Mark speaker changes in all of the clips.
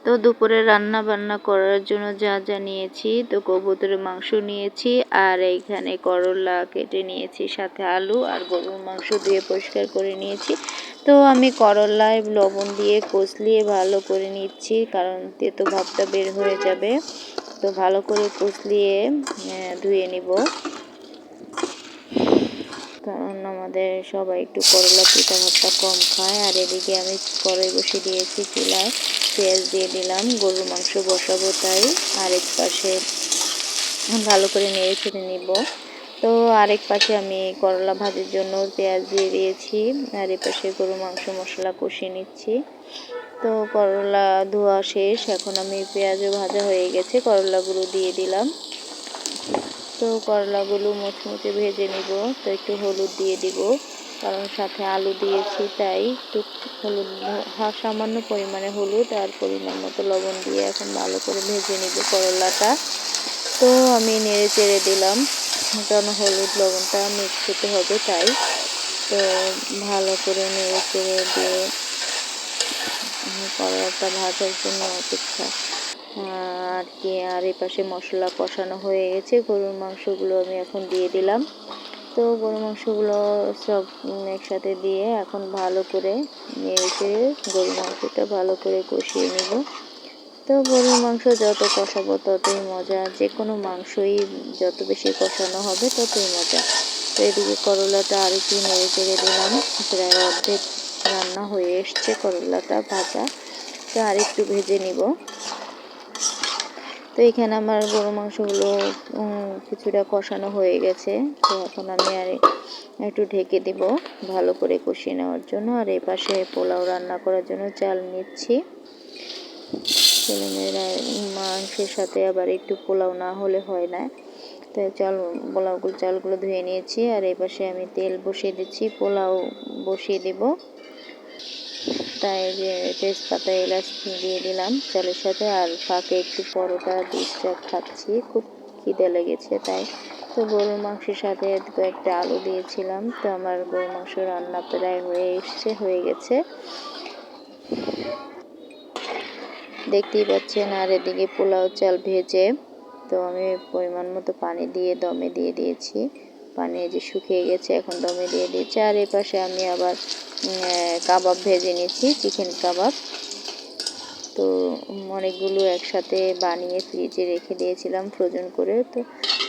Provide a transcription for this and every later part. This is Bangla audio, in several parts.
Speaker 1: তো দুপুরে রান্না বান্না করার জন্য যা যা নিয়েছি, তো কবুতরের মাংস নিয়েছি, আর এইখানে করলা কেটে নিয়েছি, সাথে আলু আর গরুর মাংস দিয়ে পরিষ্কার করে নিয়েছি। তো আমি করলায় লবণ দিয়ে কষলিয়ে ভালো করে নিচ্ছি, কারণ তেতো ভাবটা বের হয়ে যাবে। তো ভালো করে কষলিয়ে ধুয়ে নিব, কারণ আমাদের সবাই একটু করলা পিঠা ভাতটা কম খায়। আর এদিকে আমি কড়াই বসিয়ে দিয়েছি চুলায়, পেঁয়াজ দিয়ে দিলাম, গরুর মাংস বসাবো তাই। আরেক পাশে ভালো করে নেড়ে ছেড়ে নিব। তো আরেক পাশে আমি করলা ভাজির জন্য পেঁয়াজ দিয়ে দিয়েছি, আর এ পাশে গরুর মাংস মশলা কষিয়ে নিচ্ছি। তো করলা ধোয়া শেষ, এখন আমি পেঁয়াজও ভাজা হয়ে গেছে, করলাগুলো দিয়ে দিলাম। তো করলাগুলো মুচমুচে ভেজে নিব। তো একটু হলুদ দিয়ে দিব, কারণ সাথে আলু দিয়েছি তাই। একটু হলুদ, সামান্য পরিমাণে হলুদ আর পরিমাণ মতো লবণ দিয়ে এখন ভালো করে ভেজে নিব করলাটা। তো আমি নেড়ে চেড়ে দিলাম, কারণ হলুদ লবণটা মিক্স হতে হবে তাই। তো ভালো করে নেড়ে চেড়ে দিয়ে করলাটা ভাজার জন্য অপেক্ষা আর কি। আর এই পাশে মশলা কষানো হয়ে গেছে, গরুর মাংসগুলো আমি এখন দিয়ে দিলাম। তো গরুর মাংসগুলো সব একসাথে দিয়ে এখন ভালো করে নেড়ে চেড়ে গরুর মাংসটা ভালো করে কষিয়ে নেব। তো গরুর মাংস যত কষাবো ততই মজা, যে কোনো মাংসই যত বেশি কষানো হবে ততই মজা। তো এদিকে করলাটা আর একটু নেড়ে চেড়ে দিলাম, প্রায় অর্ধেক রান্না হয়ে এসছে করলাটা ভাজা। তো আর একটু ভেজে নিব। তো এখানে আমার গরু মাংসগুলো কিছুটা কষানো হয়ে গেছে। তো এখন আমি আর একটু ঢেকে দিব ভালো করে কষিয়ে নেওয়ার জন্য। আর এই পাশে পোলাও রান্না করার জন্য চাল নিচ্ছি। ছেলেমেয়েরা মাংসের সাথে আবার একটু পোলাও না হলে হয় না, তো চালগুলো ধুয়ে নিয়েছি। আর এই পাশে আমি তেল বসিয়ে দিচ্ছি, পোলাও বসিয়ে দেব। তাই যে তেজপাতা এলাচ দিয়ে দিলাম চালের সাথে, আর ফাঁকে একটু পরোটা ডিশটা খাচ্ছি, খুব খিদে লেগেছে তাই। তো গরুর মাংসের সাথে কয়েকটা আলু দিয়েছিলাম। তো আমার গরুর মাংস রান্না প্রায় হয়ে গেছে দেখতেই পাচ্ছেন। আর এদিকে পোলাও চাল ভেজে তো আমি পরিমাণ মতো পানি দিয়ে দমে দিয়ে দিয়েছি, পানি যে শুকিয়ে গেছে এখন দমে দিয়ে দিয়েছি। আর এই পাশে আমি আবার কাবাব ভেজে নিয়েছি, চিকেন কাবাব। তো অনেকগুলো একসাথে বানিয়ে ফ্রিজে রেখে দিয়েছিলাম ফ্রোজেন করে। তো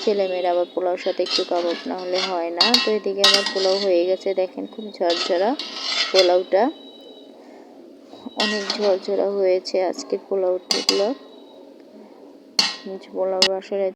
Speaker 1: ছেলেমেয়েরা আবার পোলাওর সাথে একটু কাবাব না হলে হয় না। তো এদিকে আমার পোলাও হয়ে গেছে, দেখেন খুব ঝরঝরা পোলাওটা, অনেক ঝরঝরা হয়েছে আজকের পোলাওগুলো। পোলাও আসলে